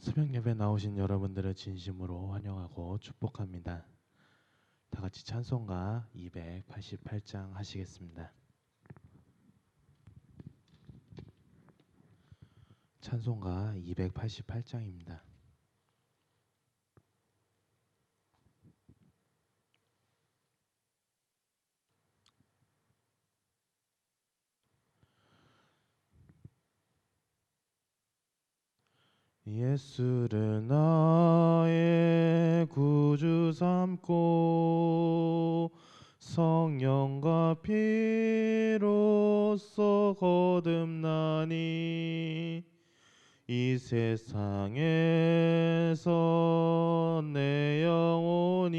새벽 예배 나오신 여러분들을 진심으로 환영하고 축복합니다. 다 같이 찬송가 288장 하시겠습니다. 찬송가 288장입니다. 예수를 나의 구주 삼고 성령과 피로써 거듭나니 이 세상에서 내 영혼이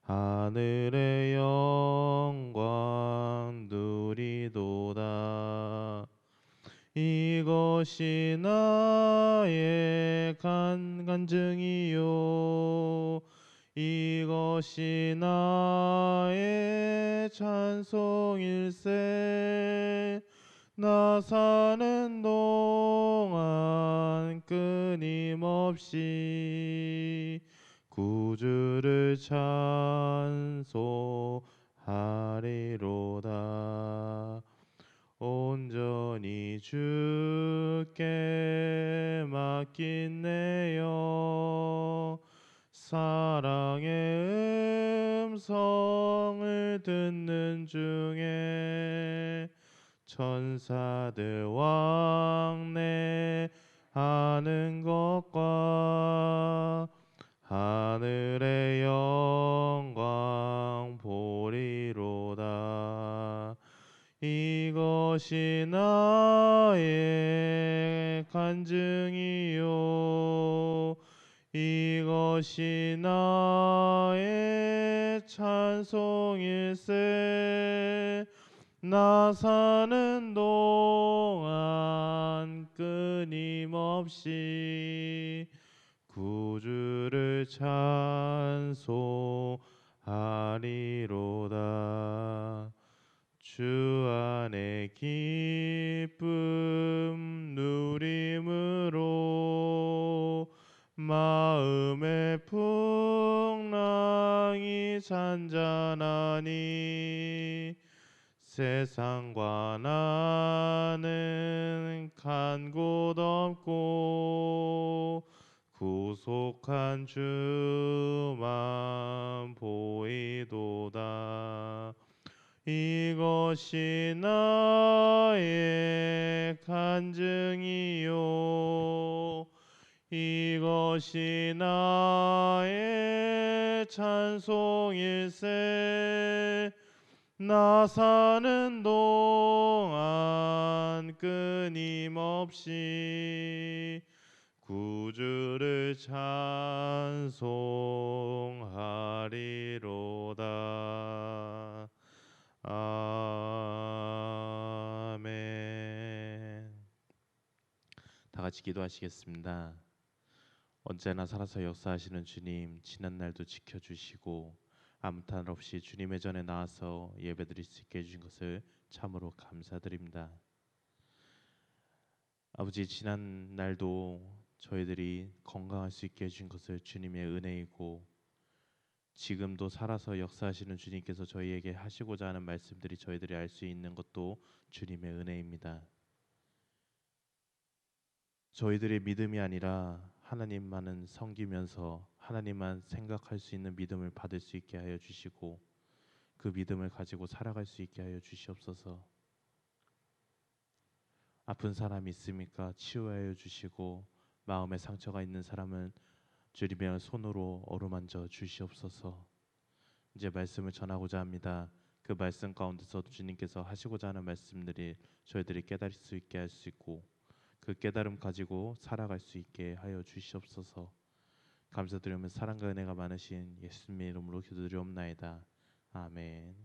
하늘의 영광 누리도다. 이것이 나의 간증이요 이것이 나의 찬송일세. 나 사는 동안 끊임없이 구주를 찬송하리로다. 온전히 주께 맡긴 내 영 사랑의 음성을 듣는 중에 천사들 왕래하는 것과 하늘의 영광 보리로다. 이것이 나의 간증이요 이것이 나의 찬송일세. 나 사는 동안 끊임없이 구주를 찬송하리로다. 주 안에 기쁨 누림으로 마음의 풍랑이 잔잔하니 세상과 나는 간 곳 없고 구속한 주만 보이도다. 이것이 나의 간증이요 이것이 나의 찬송일세. 나 사는 동안 끊임없이 구주를 찬송하리로다. 아멘. 다 같이 기도하시겠습니다. 언제나 살아서 역사하시는 주님, 지난 날도 지켜주시고 아무 탈 없이 주님의 전에 나와서 예배드릴 수 있게 해주신 것을 참으로 감사드립니다. 아버지, 지난 날도 저희들이 건강할 수 있게 해주신 것을 주님의 은혜이고 지금도 살아서 역사하시는 주님께서 저희에게 하시고자 하는 말씀들이 저희들이 알 수 있는 것도 주님의 은혜입니다. 저희들의 믿음이 아니라 하나님만은 섬기면서 하나님만 생각할 수 있는 믿음을 받을 수 있게 하여 주시고 그 믿음을 가지고 살아갈 수 있게 하여 주시옵소서. 아픈 사람이 있습니까? 치유하여 주시고 마음에 상처가 있는 사람은 주님의 손으로 어루만져 주시옵소서. 이제 말씀을 전하고자 합니다. 그 말씀 가운데서 주님께서 하시고자 하는 말씀들이 저희들이 깨달을 수 있게 할 수 있고 그 깨달음 가지고 살아갈 수 있게 하여 주시옵소서. 감사드리며 사랑과 은혜가 많으신 예수님의 이름으로 기도드리옵나이다. 아멘.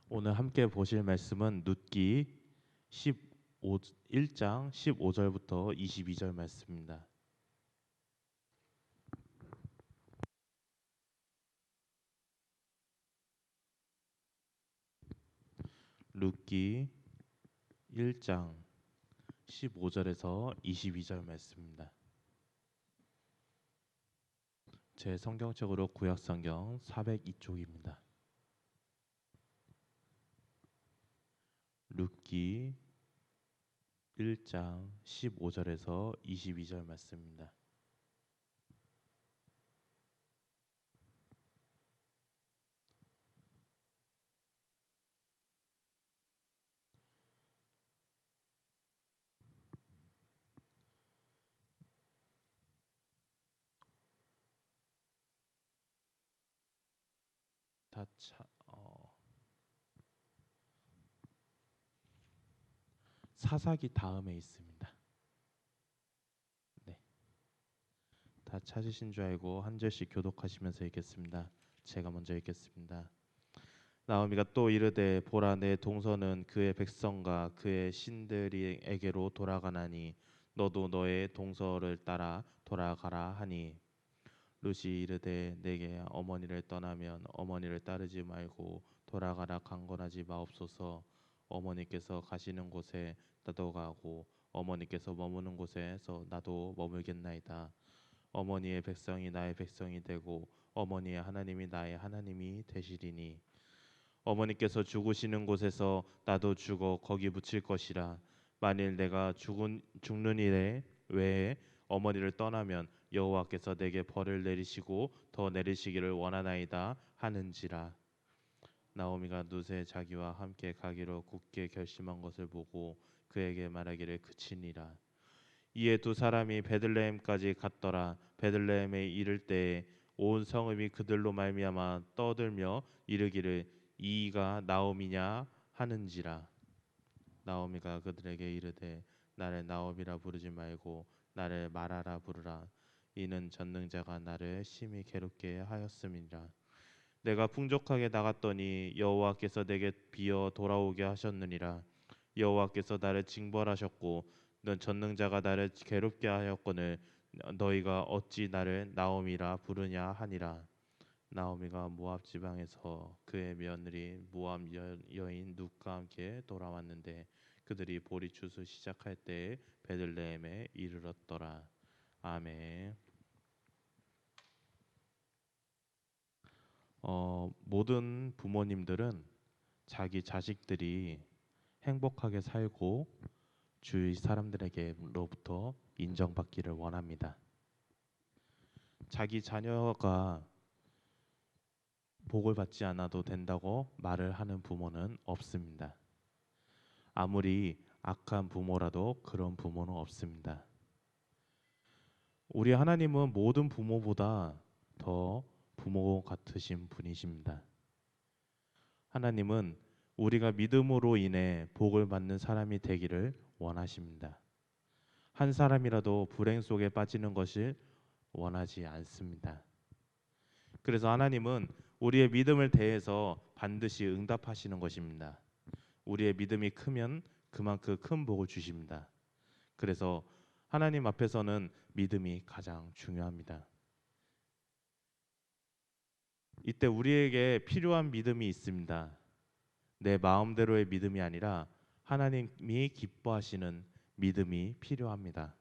오늘 함께 보실 말씀은 룻기 1장 15절부터 22절 말씀입니다. 룻기 1장 15절에서 22절 말씀입니다. 제 성경책으로 구약성경 402쪽입니다. 룻기 1장 15절에서 22절 말씀입니다. 다 사사기 다음에 있습니다. 네, 다 찾으신 줄 알고 한 절씩 교독하시면서 읽겠습니다. 제가 먼저 읽겠습니다. 나오미가 또 이르되 보라 내 동서는 그의 백성과 그의 신들에게로 돌아가나니 너도 너의 동서를 따라 돌아가라 하니 룻이 이르되 내게 어머니를 떠나면 어머니를 따르지 말고 돌아가라 강권하지 마옵소서. 어머니께서 가시는 곳에 나도 가고 어머니께서 머무는 곳에서 나도 머물겠나이다. 어머니의 백성이 나의 백성이 되고 어머니의 하나님이 나의 하나님이 되시리니 어머니께서 죽으시는 곳에서 나도 죽어 거기 묻힐 것이라. 만일 내가 죽는 일에 외에 어머니를 떠나면 여호와께서 내게 벌을 내리시고 더 내리시기를 원하나이다 하는지라. 나오미가 룻의 자기와 함께 가기로 굳게 결심한 것을 보고 그에게 말하기를 그치니라. 이에 두 사람이 베들레헴까지 갔더라. 베들레헴에 이를 때에 온 성읍이 그들로 말미암아 떠들며 이르기를 이가 나오미냐 하는지라. 나오미가 그들에게 이르되 나를 나오미라 부르지 말고 나를 마라라 부르라. 이는 전능자가 나를 심히 괴롭게 하였음이라. 내가 풍족하게 나갔더니 여호와께서 내게 비어 돌아오게 하셨느니라. 여호와께서 나를 징벌하셨고 넌 전능자가 나를 괴롭게 하였거늘 너희가 어찌 나를 나오미라 부르냐 하니라. 나오미가 모압 지방에서 그의 며느리 모압 여인 룻과 함께 돌아왔는데 그들이 보리 추수 시작할 때에 베들레헴에 이르렀더라. 아멘. 모든 부모님들은 자기 자식들이 행복하게 살고 주위 사람들에게로부터 인정받기를 원합니다. 자기 자녀가 복을 받지 않아도 된다고 말을 하는 부모는 없습니다. 아무리 악한 부모라도 그런 부모는 없습니다. 우리 하나님은 모든 부모보다 더 부모 같으신 분이십니다. 하나님은 우리가 믿음으로 인해 복을 받는 사람이 되기를 원하십니다. 한 사람이라도 불행 속에 빠지는 것을 원하지 않습니다. 그래서 하나님은 우리의 믿음을 대해서 반드시 응답하시는 것입니다. 우리의 믿음이 크면 그만큼 큰 복을 주십니다. 그래서 하나님 앞에서는 믿음이 가장 중요합니다. 이때 우리에게 필요한 믿음이 있습니다. 내 마음대로의 믿음이 아니라 하나님이 기뻐하시는 믿음이 필요합니다.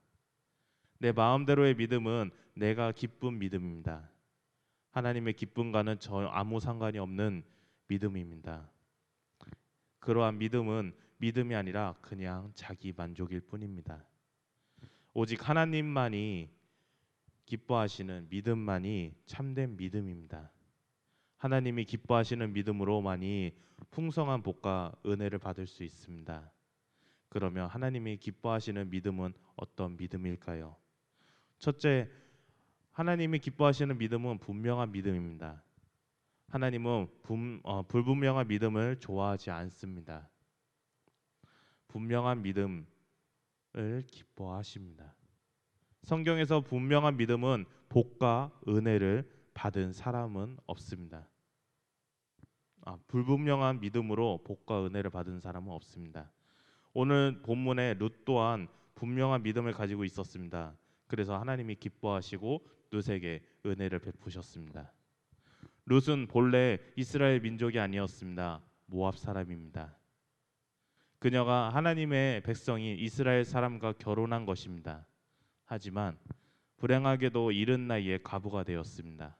내 마음대로의 믿음은 내가 기쁜 믿음입니다. 하나님의 기쁨과는 전혀 아무 상관이 없는 믿음입니다. 그러한 믿음은 믿음이 아니라 그냥 자기 만족일 뿐입니다. 오직 하나님만이 기뻐하시는 믿음만이 참된 믿음입니다. 하나님이 기뻐하시는 믿음으로만이 풍성한 복과 은혜를 받을 수 있습니다. 그러면 하나님이 기뻐하시는 믿음은 어떤 믿음일까요? 첫째, 하나님이 기뻐하시는 믿음은 분명한 믿음입니다. 하나님은 불분명한 믿음을 좋아하지 않습니다. 분명한 믿음을 기뻐하십니다. 성경에서 분명한 믿음은 복과 은혜를 받은 사람은 없습니다. 불분명한 믿음으로 복과 은혜를 받은 사람은 없습니다. 오늘 본문에 룻 또한 분명한 믿음을 가지고 있었습니다. 그래서 하나님이 기뻐하시고 룻에게 은혜를 베푸셨습니다. 룻은 본래 이스라엘 민족이 아니었습니다. 모압 사람입니다. 그녀가 하나님의 백성이 이스라엘 사람과 결혼한 것입니다. 하지만 불행하게도 이른 나이에 과부가 되었습니다.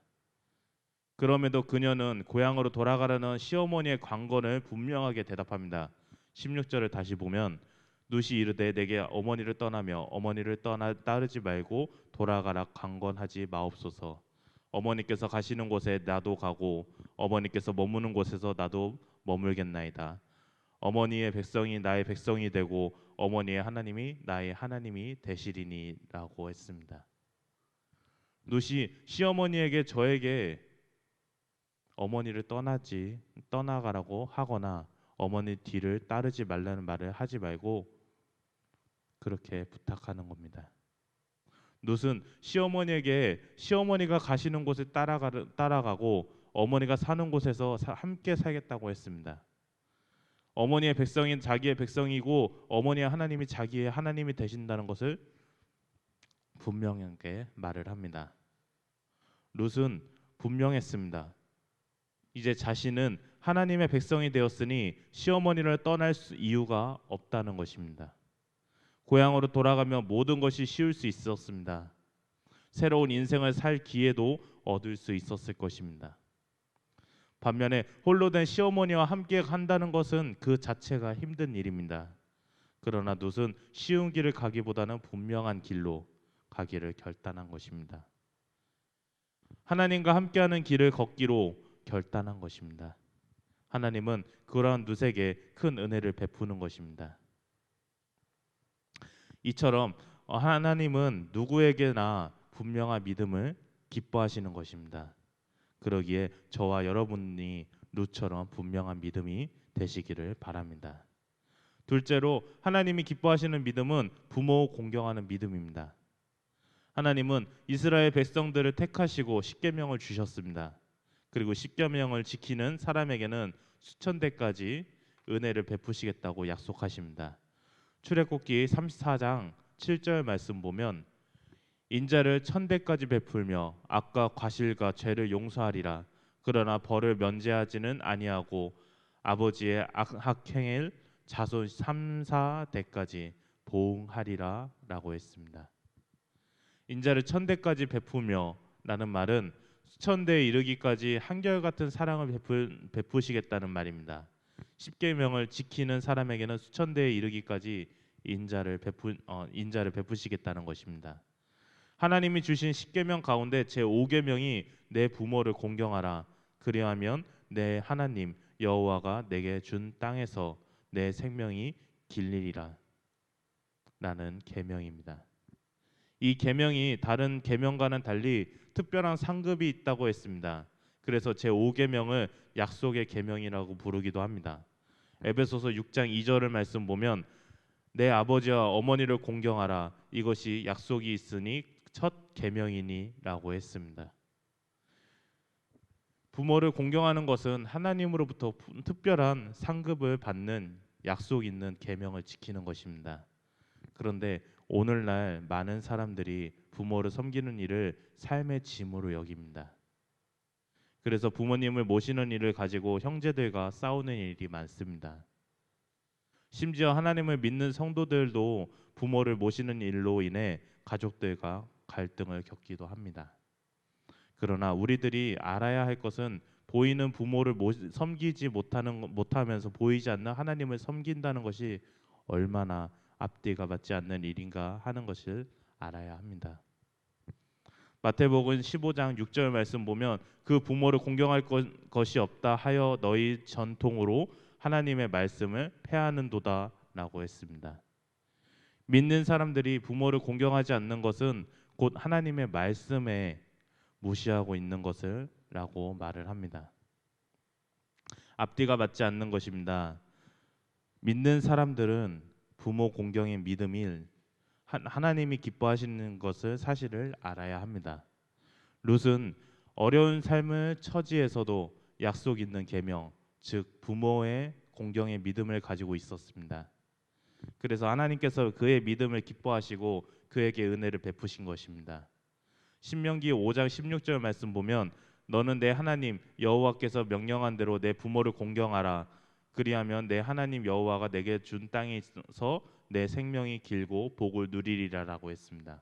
그럼에도 그녀는 고향으로 돌아가라는 시어머니의 관건을 분명하게 대답합니다. 16절을 다시 보면 룻이 이르되 내게 어머니를 떠나며 어머니를 따르지 말고 돌아가라 강권하지 마옵소서. 어머니께서 가시는 곳에 나도 가고 어머니께서 머무는 곳에서 나도 머물겠나이다. 어머니의 백성이 나의 백성이 되고 어머니의 하나님이 나의 하나님이 되시리니라고 했습니다. 룻이 시어머니에게 저에게 어머니를 떠나가라고 하거나 어머니 뒤를 따르지 말라는 말을 하지 말고 그렇게 부탁하는 겁니다. 룻은 시어머니에게 시어머니가 가시는 곳에 따라가고 어머니가 사는 곳에서 함께 살겠다고 했습니다. 어머니의 백성인 자기의 백성이고 어머니의 하나님이 자기의 하나님이 되신다는 것을 분명하게 말을 합니다. 룻은 분명했습니다. 이제 자신은 하나님의 백성이 되었으니 시어머니를 떠날 이유가 없다는 것입니다. 고향으로 돌아가면 모든 것이 쉬울 수 있었습니다. 새로운 인생을 살 기회도 얻을 수 있었을 것입니다. 반면에 홀로 된 시어머니와 함께 한다는 것은 그 자체가 힘든 일입니다. 그러나 룻은 쉬운 길을 가기보다는 분명한 길로 가기를 결단한 것입니다. 하나님과 함께하는 길을 걷기로 결단한 것입니다. 하나님은 그러한 룻에게 큰 은혜를 베푸는 것입니다. 이처럼 하나님은 누구에게나 분명한 믿음을 기뻐하시는 것입니다. 그러기에 저와 여러분이 룻처럼 분명한 믿음이 되시기를 바랍니다. 둘째로 하나님이 기뻐하시는 믿음은 부모 공경하는 믿음입니다. 하나님은 이스라엘 백성들을 택하시고 십계명을 주셨습니다. 그리고 십계명을 지키는 사람에게는 수천 대까지 은혜를 베푸시겠다고 약속하십니다. 출애굽기 34장 7절 말씀 보면 인자를 1000대까지 베풀며 악과 과실과 죄를 용서하리라. 그러나 벌을 면제하지는 아니하고 아버지의 악행을 자손 3, 4대까지 보응하리라 라고 했습니다. 인자를 1000대까지 베푸며 라는 말은 수천대에 이르기까지 한결같은 사랑을 베푸시겠다는 말입니다. 십계명을 지키는 사람에게는 수천대에 이르기까지 인자를 베푸시겠다는 것입니다. 하나님이 주신 십계명 가운데 제5계명이 내 부모를 공경하라. 그리하면 내 하나님 여호와가 내게 준 땅에서 내 생명이 길리리라 라는 계명입니다. 이 계명이 다른 계명과는 달리 특별한 상급이 있다고 했습니다. 그래서 제5계명을 약속의 계명이라고 부르기도 합니다. 에베소서 6장 2절을 말씀 보면 내 아버지와 어머니를 공경하라. 이것이 약속이 있으니 첫 계명이니라고 했습니다. 부모를 공경하는 것은 하나님으로부터 특별한 상급을 받는 약속 있는 계명을 지키는 것입니다. 그런데 오늘날 많은 사람들이 부모를 섬기는 일을 삶의 짐으로 여깁니다. 그래서 부모님을 모시는 일을 가지고 형제들과 싸우는 일이 많습니다. 심지어 하나님을 믿는 성도들도 부모를 모시는 일로 인해 가족들과 갈등을 겪기도 합니다. 그러나 우리들이 알아야 할 것은 보이는 부모를 섬기지 못하면서 보이지 않는 하나님을 섬긴다는 것이 얼마나 앞뒤가 맞지 않는 일인가 하는 것을 알아야 합니다. 마태복음 15장 6절 말씀 보면 그 부모를 공경할 것이 없다 하여 너희 전통으로 하나님의 말씀을 폐하는도다 라고 했습니다. 믿는 사람들이 부모를 공경하지 않는 것은 곧 하나님의 말씀에 무시하고 있는 것을 라고 말을 합니다. 앞뒤가 맞지 않는 것입니다. 믿는 사람들은 부모 공경의 믿음이 하나님이 기뻐하시는 것을 사실을 알아야 합니다. 룻은 어려운 삶을 처지에서도 약속 있는 계명, 즉 부모의 공경의 믿음을 가지고 있었습니다. 그래서 하나님께서 그의 믿음을 기뻐하시고 그에게 은혜를 베푸신 것입니다. 신명기 5장 16절 말씀 보면 너는 내 하나님 여호와께서 명령한 대로 내 부모를 공경하라. 그리하면 내 하나님 여호와가 내게 준 땅에서 내 생명이 길고 복을 누리리라라고 했습니다.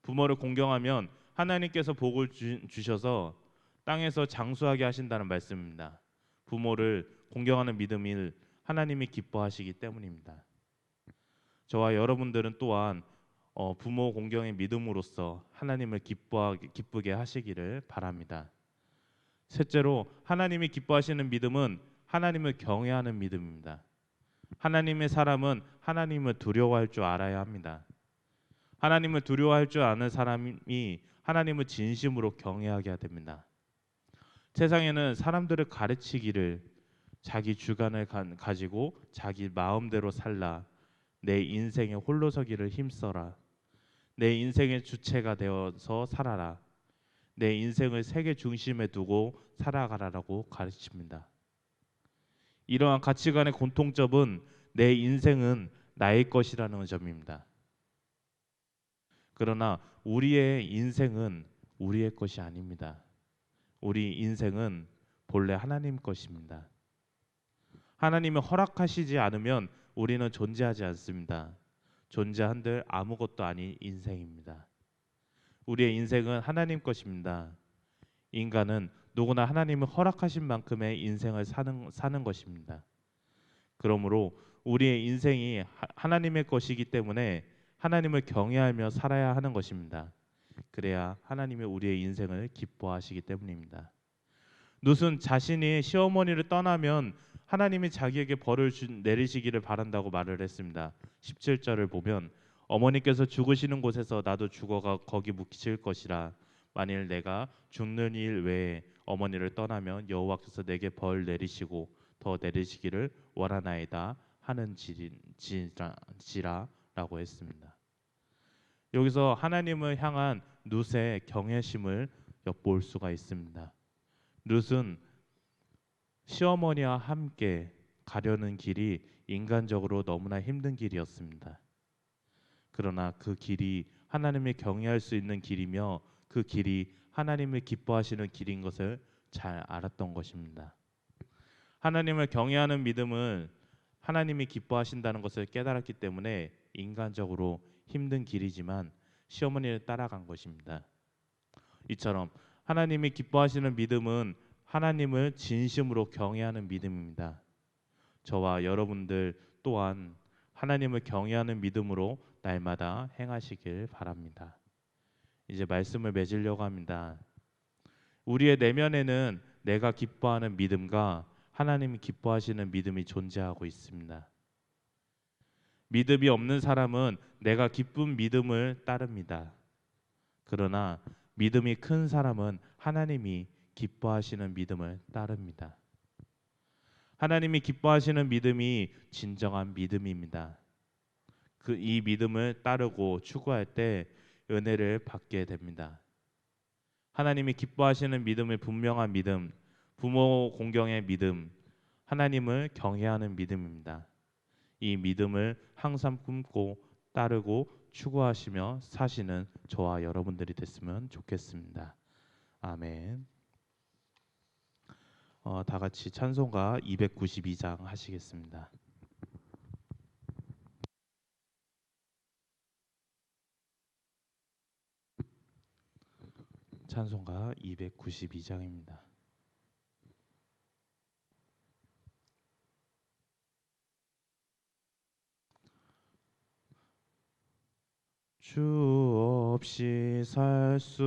부모를 공경하면 하나님께서 복을 주셔서 땅에서 장수하게 하신다는 말씀입니다. 부모를 공경하는 믿음을 하나님이 기뻐하시기 때문입니다. 저와 여러분들은 또한 부모 공경의 믿음으로써 하나님을 기쁘게 하시기를 바랍니다. 셋째로 하나님이 기뻐하시는 믿음은 하나님을 경외하는 믿음입니다. 하나님의 사람은 하나님을 두려워할 줄 알아야 합니다. 하나님을 두려워할 줄 아는 사람이 하나님을 진심으로 경외하게 됩니다. 세상에는 사람들을 가르치기를 자기 주관을 가지고 자기 마음대로 살라, 내 인생에 홀로서기를 힘써라, 내 인생의 주체가 되어서 살아라, 내 인생을 세계 중심에 두고 살아가라라고 가르칩니다. 이러한 가치관의 공통점은 내 인생은 나의 것이라는 점입니다. 그러나 우리의 인생은 우리의 것이 아닙니다. 우리 인생은 본래 하나님 것입니다. 하나님이 허락하시지 않으면 우리는 존재하지 않습니다. 존재한들 아무것도 아닌 인생입니다. 우리의 인생은 하나님 것입니다. 인간은 누구나 하나님이 허락하신 만큼의 인생을 사는 것입니다. 그러므로 우리의 인생이 하나님의 것이기 때문에 하나님을 경외하며 살아야 하는 것입니다. 그래야 하나님이 우리의 인생을 기뻐하시기 때문입니다. 룻은 자신이 시어머니를 떠나면 하나님이 자기에게 벌을 내리시기를 바란다고 말을 했습니다. 17절을 보면 어머니께서 죽으시는 곳에서 나도 죽어가 거기 묻힐 것이라. 만일 내가 죽는 일 외에 어머니를 떠나면 여호와께서 내게 벌 내리시고 더 내리시기를 원하나이다 하는 지라라고 했습니다. 여기서 하나님을 향한 룻의 경외심을 엿볼 수가 있습니다. 룻은 시어머니와 함께 가려는 길이 인간적으로 너무나 힘든 길이었습니다. 그러나 그 길이 하나님을 경외할 수 있는 길이며 그 길이 하나님을 기뻐하시는 길인 것을 잘 알았던 것입니다. 하나님을 경외하는 믿음은 하나님이 기뻐하신다는 것을 깨달았기 때문에 인간적으로 힘든 길이지만 시어머니를 따라간 것입니다. 이처럼 하나님이 기뻐하시는 믿음은 하나님을 진심으로 경외하는 믿음입니다. 저와 여러분들 또한 하나님을 경외하는 믿음으로 날마다 행하시길 바랍니다. 이제 말씀을 맺으려고 합니다. 우리의 내면에는 내가 기뻐하는 믿음과 하나님이 기뻐하시는 믿음이 존재하고 있습니다. 믿음이 없는 사람은 내가 기쁜 믿음을 따릅니다. 그러나 믿음이 큰 사람은 하나님이 기뻐하시는 믿음을 따릅니다. 하나님이 기뻐하시는 믿음이 진정한 믿음입니다. 이 믿음을 따르고 추구할 때 은혜를 받게 됩니다. 하나님이 기뻐하시는 믿음을 분명한 믿음, 부모 공경의 믿음, 하나님을 경외하는 믿음입니다. 이 믿음을 항상 품고 따르고 추구하시며 사시는 저와 여러분들이 됐으면 좋겠습니다. 아멘. 다 같이 찬송가 292장 하시겠습니다. 찬송가 292장입니다. 주 없이 살 수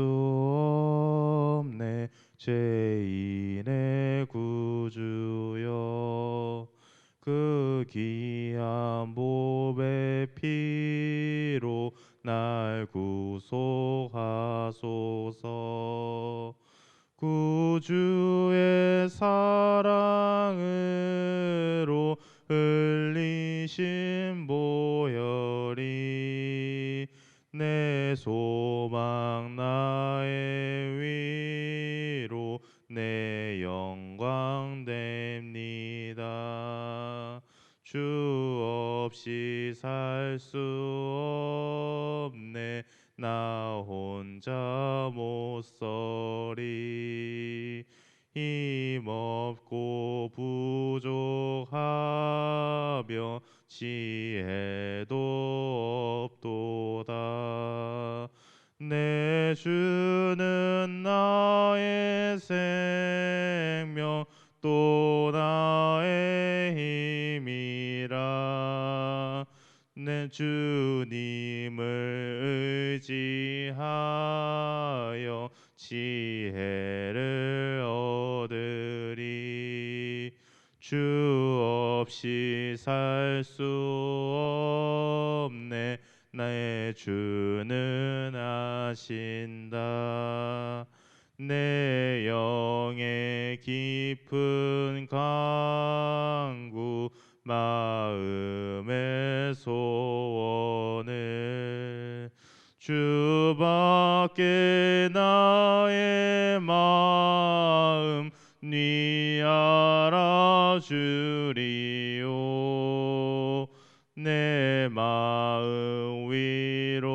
없네 죄인의 구주여 그 귀한 보배 피로 날 구속하소서 구주의 사랑으로 흘리신 보혈이 내 소망 나의 위로 내 영광 됩니다. 주 없이 살 수 없네 나 혼자 못 서리 힘없고 부족하며 지혜도 없도다. 내 주는 나의 생명 또 나의 힘이라. 내 주님을 의지하여 지혜를 얻으리. 주 없이 살 수 없네. 나의 주는 아신다. 내 영의 깊은 간구 마음의 소원을 주밖에 나의 마음 네 알아주리오. 내 마음 위로하사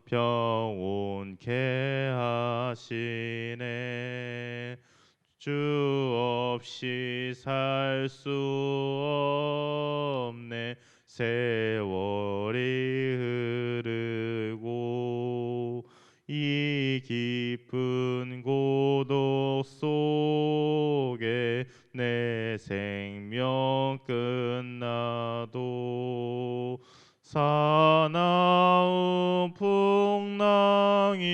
평온케 하시네. 주 없이 살 수 없네. 세월이 흐르고 이 깊은 고독 속에 내 생명 끝나도 사나운 풍랑일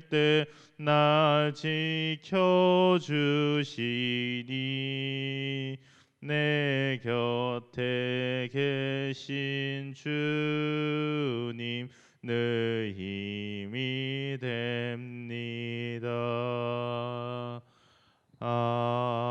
때 날 지켜주시니 내 곁에 계신 주님 늘 힘이 됩니다. 아멘.